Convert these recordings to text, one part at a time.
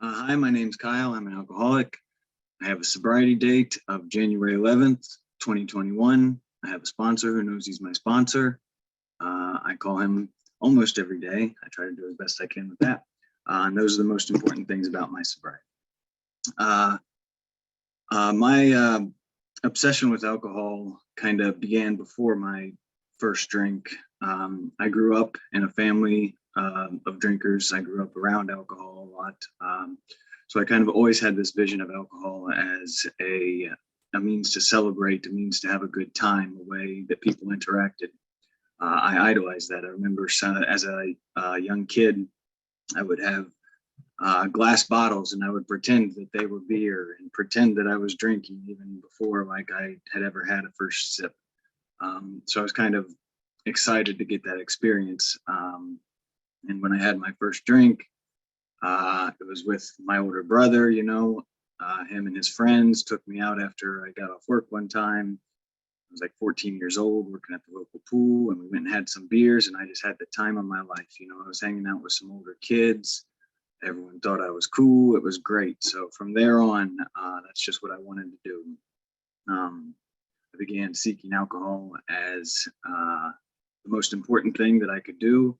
Hi, my name's Kyle. I'm an alcoholic. I have a sobriety date of January 11th, 2021. I have a sponsor who knows he's my sponsor. I call him almost every day. I try to do as best I can with that. And those are the most important things about my sobriety. My obsession with alcohol kind of began before my first drink. I grew up in a family of drinkers. I grew up around alcohol a lot. So I kind of always had this vision of alcohol as a means to celebrate, a means to have a good time, a way that people interacted. I idolized that. I remember as a young kid, I would have glass bottles and I would pretend that they were beer and pretend that I was drinking even before like I had ever had a first sip. So I was kind of excited to get that experience. And when I had my first drink, it was with my older brother, him and his friends took me out after I got off work one time. I was like 14 years old working at the local pool, and we went and had some beers, and I just had the time of my life. I was hanging out with some older kids. Everyone thought I was cool. It was great. So from there on, that's just what I wanted to do. I began seeking alcohol as the most important thing that I could do.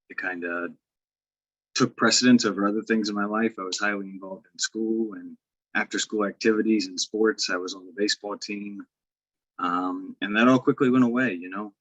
It kind of took precedence over other things in my life. I was highly involved in school and after school activities and sports. I was on the baseball team. And that all quickly went away.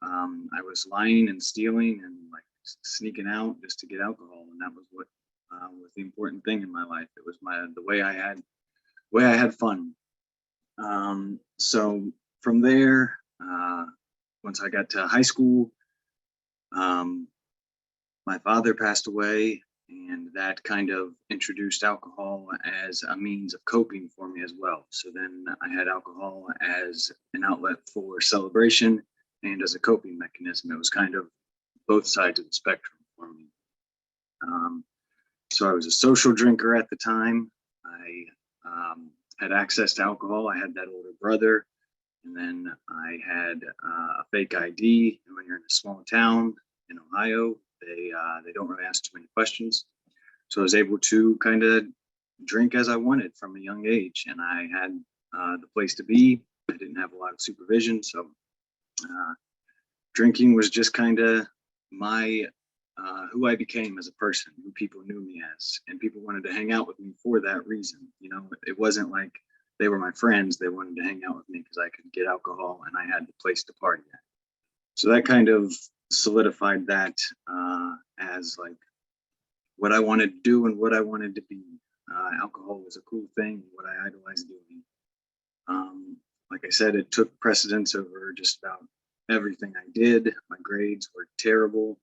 I was lying and stealing and like sneaking out just to get alcohol. And that was what was the important thing in my life. It was the way I had fun. So from there, once I got to high school, my father passed away, and that kind of introduced alcohol as a means of coping for me as well. So then I had alcohol as an outlet for celebration and as a coping mechanism. It was kind of both sides of the spectrum for me. So I was a social drinker at the time. I had access to alcohol. I had that older brother, and then I had a fake ID. And when you're in a small town in Ohio, they don't really ask too many questions. So I was able to kind of drink as I wanted from a young age, and I had the place to be. I didn't have a lot of supervision, so drinking was just kind of my who I became as a person, who people knew me as, and people wanted to hang out with me for that reason. It wasn't like they were my friends. They wanted to hang out with me because I could get alcohol and I had the place to party at. So that kind of solidified that as like what I wanted to do and what I wanted to be. Alcohol was a cool thing, what I idolized doing. Like I said, it took precedence over just about everything I did. My grades were terrible.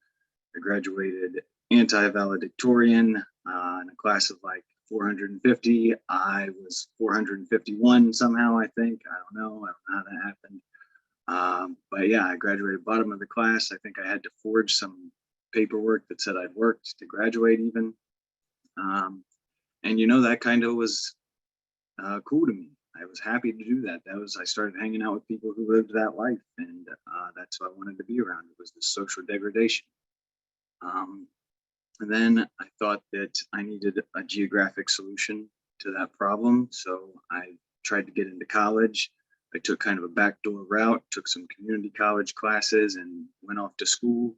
I graduated anti-valedictorian in a class of like 450. I was 451 somehow, I think. I don't know how that happened. But yeah, I graduated bottom of the class. I think I had to forge some paperwork that said I'd worked to graduate even. And that kind of was cool to me. I was happy to do that. I started hanging out with people who lived that life, and that's what I wanted to be around. It was the social degradation. And then I thought that I needed a geographic solution to that problem. So I tried to get into college. I took kind of a backdoor route, took some community college classes, and went off to school.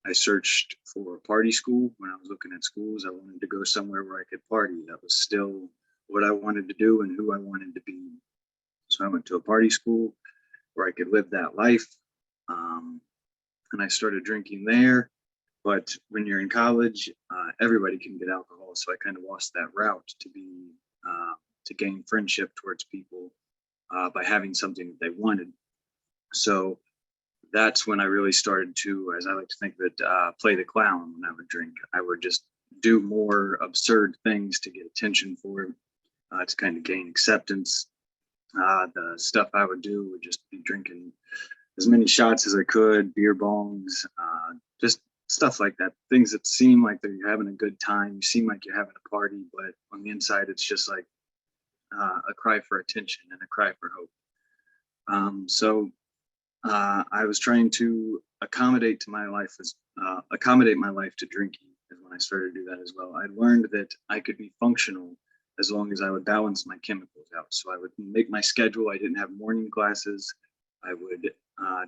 I searched for a party school. When I was looking at schools, I wanted to go somewhere where I could party. That was still what I wanted to do and who I wanted to be. So I went to a party school where I could live that life. And I started drinking there. But when you're in college, everybody can get alcohol. So I kind of lost that route to gain friendship towards people by having something that they wanted. So that's when I really started to, as I like to think that, play the clown when I would drink. I would just do more absurd things to get attention for it, to kind of gain acceptance. The stuff I would do would just be drinking as many shots as I could, beer bongs, just stuff like that. Things that seem like you're having a good time. You seem like you're having a party, but on the inside, it's just like a cry for attention and a cry for hope. So I was trying to accommodate my life to drinking is when I started to do that as well. I learned that I could be functional as long as I would balance my chemicals out. So I would make my schedule. I didn't have morning classes. I would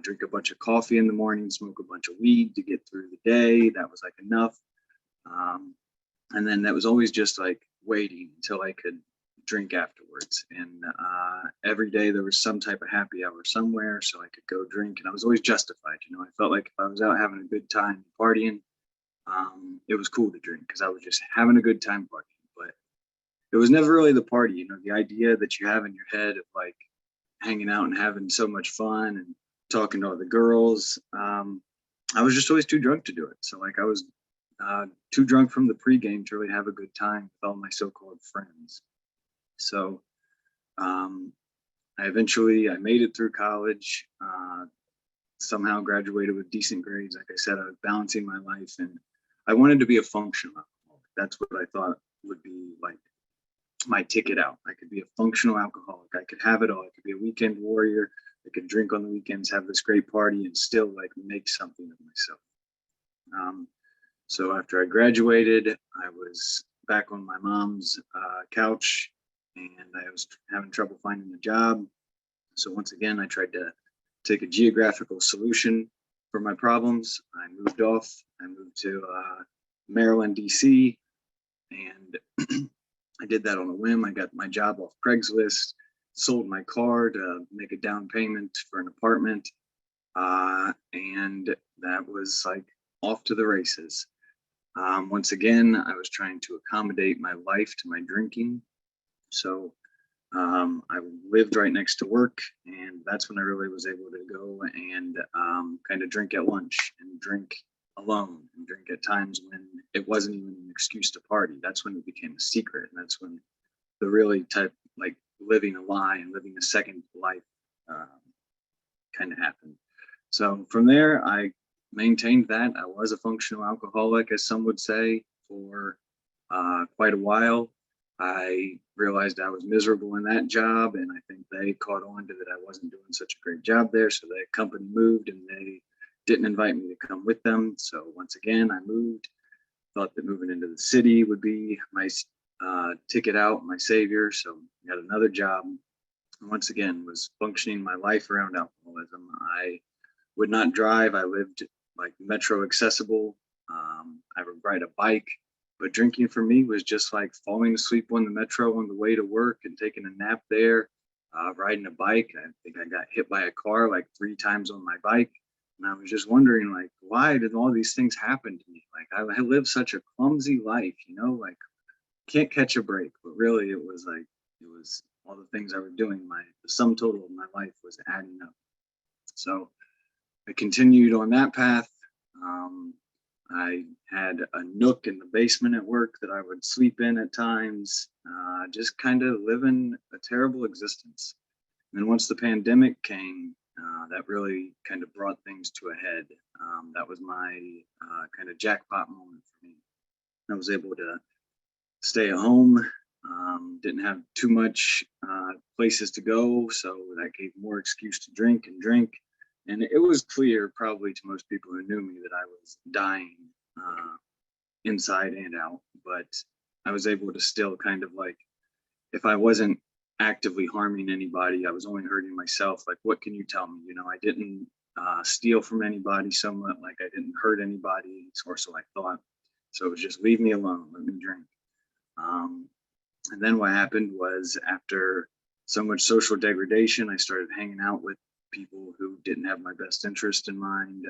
drink a bunch of coffee in the morning, smoke a bunch of weed to get through the day. That was like enough. And then that was always just like waiting until I could drink afterwards. And every day there was some type of happy hour somewhere, so I could go drink. And I was always justified. You know, I felt like if I was out having a good time partying, it was cool to drink because I was just having a good time partying. But it was never really the party. You know, the idea that you have in your head of like hanging out and having so much fun and talking to other girls. I was just always too drunk to do it. So like I was too drunk from the pregame to really have a good time with all my so-called friends. So I made it through college, somehow graduated with decent grades. Like I said, I was balancing my life and I wanted to be a functional alcoholic. That's what I thought would be like my ticket out. I could be a functional alcoholic. I could have it all. I could be a weekend warrior. I could drink on the weekends, have this great party, and still like make something of myself. So after I graduated, I was back on my mom's couch, and I was having trouble finding a job. So once again, I tried to take a geographical solution for my problems. I moved off. I moved to Maryland, DC, and I did that on a whim. I got my job off Craigslist, sold my car to make a down payment for an apartment. And that was like off to the races. Once again, I was trying to accommodate my life to my drinking. So I lived right next to work, and that's when I really was able to go and kind of drink at lunch and drink alone and drink at times when it wasn't even an excuse to party. That's when it became a secret, and that's when the really type like living a lie and living a second life kind of happened. So from there, I maintained that. I was a functional alcoholic, as some would say, for quite a while. I realized I was miserable in that job, and I think they caught on to that I wasn't doing such a great job there. So the company moved, and they didn't invite me to come with them. So once again, I moved. Thought that moving into the city would be my ticket out, my savior. So I got another job. And once again, was functioning my life around alcoholism. I would not drive. I lived like metro accessible. I would ride a bike. But drinking for me was just like falling asleep on the metro on the way to work and taking a nap there, riding a bike. I think I got hit by a car like 3 times on my bike. And I was just wondering, like, why did all these things happen to me? Like, I lived such a clumsy life, you know, like, can't catch a break. But really, it was all the things I was doing. The sum total of my life was adding up. So I continued on that path. I had a nook in the basement at work that I would sleep in at times, just kind of living a terrible existence. And then once the pandemic came, that really kind of brought things to a head. That was my kind of jackpot moment for me. I was able to stay at home, didn't have too much places to go, so that gave more excuse to drink and drink. And it was clear, probably to most people who knew me, that I was dying inside and out. But I was able to still kind of like, if I wasn't actively harming anybody, I was only hurting myself. Like, what can you tell me? You know, I didn't steal from anybody somewhat, like I didn't hurt anybody, or so I thought. So it was just leave me alone, let me drink. And then what happened was, after so much social degradation, I started hanging out with people who didn't have my best interest in mind,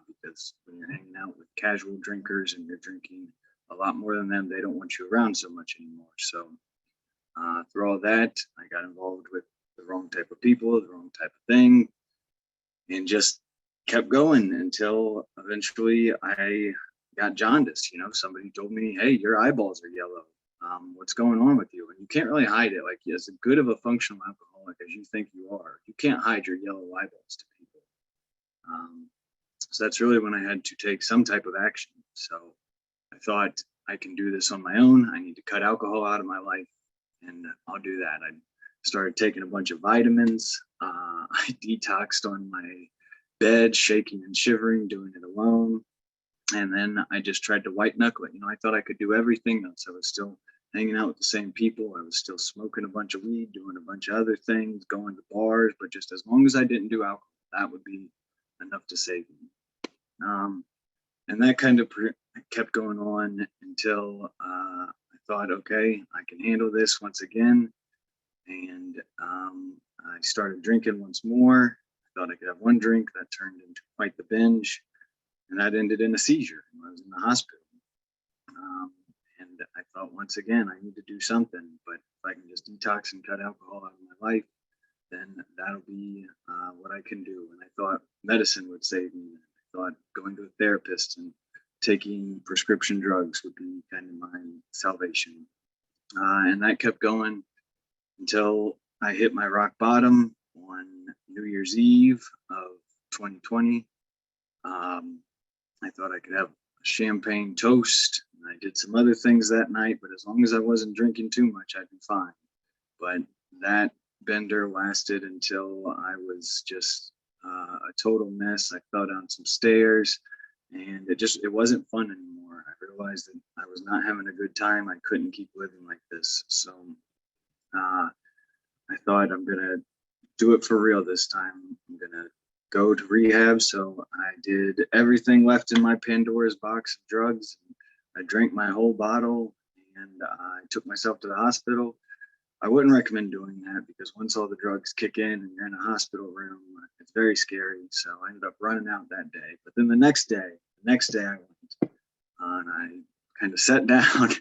because when you're hanging out with casual drinkers and you're drinking a lot more than them, they don't want you around so much anymore. So through all that, I got involved with the wrong type of people, the wrong type of thing, and just kept going until eventually I got jaundice. You know, somebody told me, "Hey, your eyeballs are yellow. What's going on with you?" And you can't really hide it. Like, as good of a functional alcoholic as you think you are, you can't hide your yellow eyeballs to people. So that's really when I had to take some type of action. So I thought, I can do this on my own. I need to cut alcohol out of my life, and I'll do that. I started taking a bunch of vitamins. I detoxed on my bed, shaking and shivering, doing it alone. And then I just tried to white knuckle it. I thought I could do everything else. I was still hanging out with the same people. I was still smoking a bunch of weed, doing a bunch of other things, going to bars. But just as long as I didn't do alcohol, that would be enough to save me. Um, and that kind of kept going on until I thought, okay, I can handle this once again. And I started drinking once more. I thought I could have one drink. That turned into quite the binge, and that ended in a seizure. I was in the hospital. Um, and I thought, once again, I need to do something. But if I can just detox and cut alcohol out of my life, then that'll be what I can do. And I thought medicine would save me. I thought going to a therapist and taking prescription drugs would be kind of my salvation. And that kept going until I hit my rock bottom on New Year's Eve of 2020. I thought I could have a champagne toast. And I did some other things that night, but as long as I wasn't drinking too much, I'd be fine. But that bender lasted until I was just a total mess. I fell down some stairs, and it wasn't fun anymore. I realized that I was not having a good time. I couldn't keep living like this. So I thought, I'm gonna do it for real this time. I'm gonna go to rehab. So I did everything left in my Pandora's box of drugs. I drank my whole bottle, and I took myself to the hospital. I wouldn't recommend doing that because once all the drugs kick in and you're in a hospital room, it's very scary. So I ended up running out that day. But then the next day I went and I kind of sat down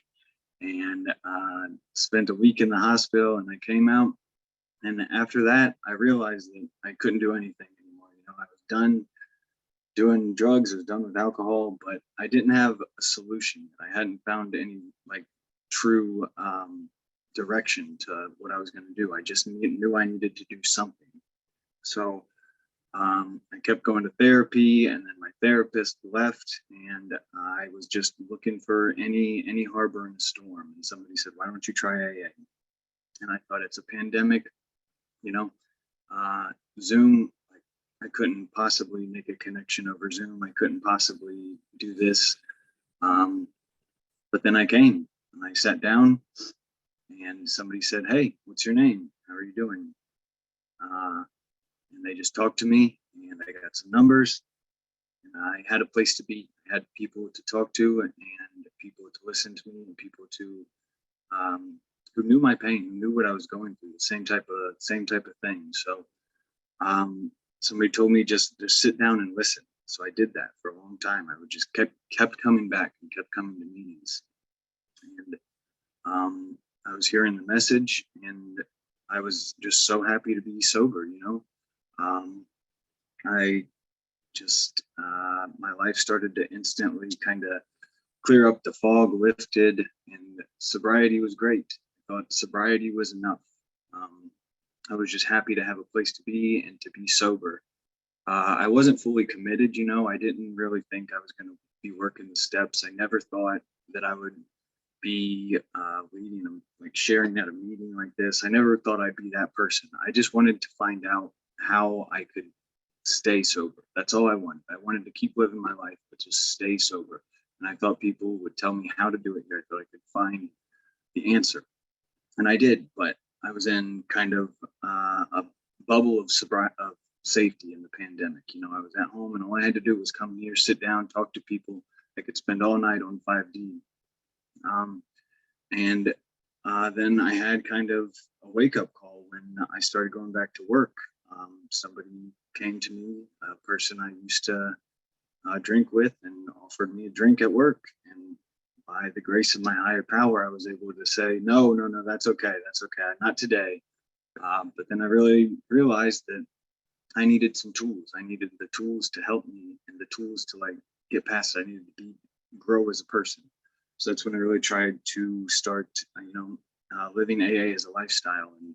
and spent a week in the hospital, and I came out. And after that, I realized that I couldn't do anything anymore. I was done doing drugs. I was done with alcohol, but I didn't have a solution. I hadn't found any like true direction to what I was going to do. I just knew I needed to do something. So I kept going to therapy, and then my therapist left, and I was just looking for any harbor in a storm. And somebody said, "Why don't you try AA?" And I thought, it's a pandemic, you know, Zoom. I couldn't possibly make a connection over Zoom. I couldn't possibly do this. But then I came and I sat down, and somebody said, "Hey, what's your name? How are you doing?" And they just talked to me, and I got some numbers, and I had a place to be. I had people to talk to, and people to listen to me, and people to who knew my pain, who knew what I was going through, the same type of thing. So somebody told me just sit down and listen. So I did that for a long time. I would just kept coming back and kept coming to meetings, and I was hearing the message, and I was just so happy to be sober. I just my life started to instantly kind of clear up. The fog lifted, and sobriety was great. I thought sobriety was enough. I was just happy to have a place to be and to be sober. I wasn't fully committed. I didn't really think I was going to be working the steps. I never thought that I would be leading them, like sharing at a meeting like this. I never thought I'd be that person. I just wanted to find out how I could stay sober. That's all I wanted. I wanted to keep living my life, but just stay sober. And I thought people would tell me how to do it here. I thought I could find the answer. And I did, but I was in kind of a bubble of sobriety, of safety in the pandemic. I was at home, and all I had to do was come here, sit down, talk to people. I could spend all night on 5D. And then I had kind of a wake-up call when I started going back to work. Somebody came to me, a person I used to drink with, and offered me a drink at work. And by the grace of my higher power, I was able to say, no, that's okay. That's okay. Not today. But then I really realized that I needed some tools. I needed the tools to help me, and the tools to get past it. I needed to grow as a person. So that's when I really tried to start, living AA as a lifestyle and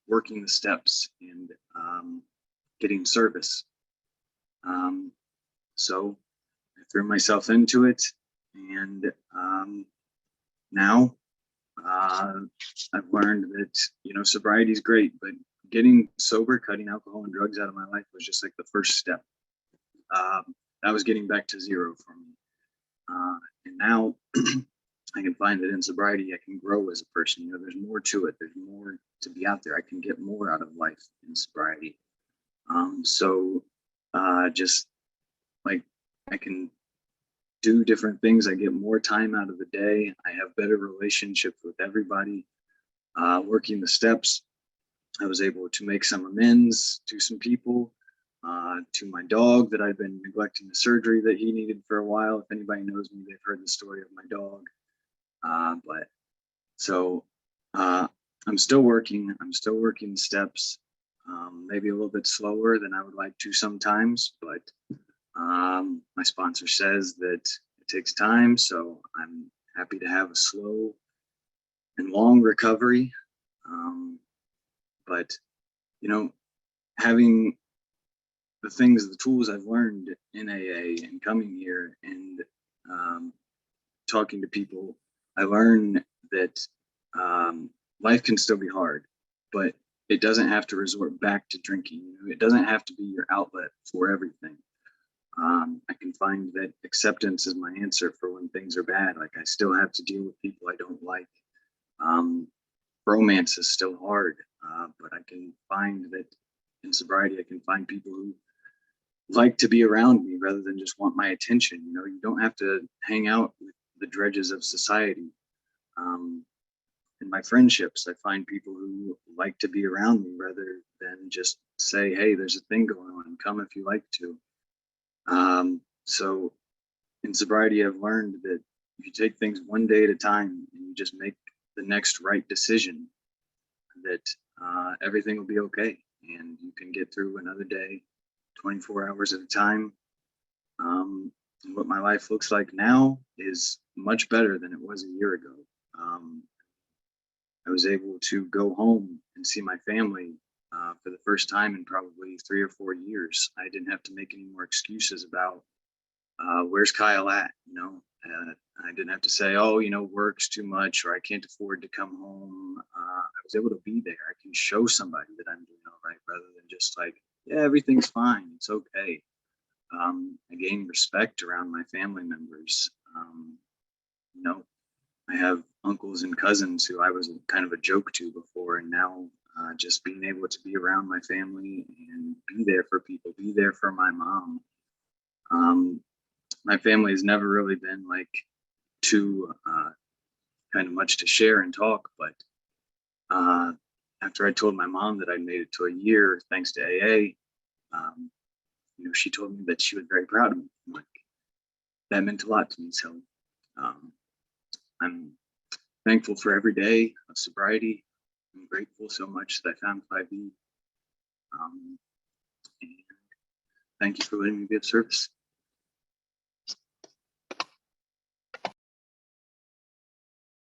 working the steps and getting service. So I threw myself into it, and now I've learned that sobriety is great, but getting sober, cutting alcohol and drugs out of my life was just like the first step. That was getting back to zero for me. And now I can find that in sobriety, I can grow as a person. You know, there's more to it. There's more to be out there. I can get more out of life in sobriety. Just like I can do different things. I get more time out of the day. I have better relationships with everybody. Working the steps, I was able to make some amends to some people, to my dog that I've been neglecting the surgery that he needed for a while. If anybody knows me, they've heard the story of my dog. But so I'm still working. I'm still working the steps, maybe a little bit slower than I would like to sometimes, but my sponsor says that it takes time. So I'm happy to have a slow and long recovery. But, you know, having the things, the tools I've learned in AA and coming here and talking to people, I learned that life can still be hard, but it doesn't have to resort back to drinking. You know, it doesn't have to be your outlet for everything. I can find that acceptance is my answer for when things are bad. Like I still have to deal with people I don't like. Romance is still hard, but I can find that in sobriety, I can find people who like to be around me rather than just want my attention. You know, you don't have to hang out with the dredges of society. In my friendships, I find people who like to be around me rather than just say, hey, there's a thing going on, come if you like to. So in sobriety, I've learned that if you take things one day at a time and you just make the next right decision, that everything will be okay and you can get through another day 24 hours at a time. And what my life looks like now is much better than it was a year ago. I was able to go home and see my family for the first time in probably 3 or 4 years. I didn't have to make any more excuses about where's Kyle at, you know. I didn't have to say, oh, you know, work's too much or I can't afford to come home. I was able to be there. I can show somebody that I'm doing all right rather than just like, yeah, everything's fine. It's okay. I gained respect around my family members. You know, I have uncles and cousins who I was kind of a joke to before, and now just being able to be around my family and be there for people, be there for my mom. My family has never really been like too kind of much to share and talk, but after I told my mom that I made it to a year thanks to AA, you know, she told me that she was very proud of me. Like that meant a lot to me. So I'm thankful for every day of sobriety. I'm grateful so much that I found 5E. And thank you for letting me be of service.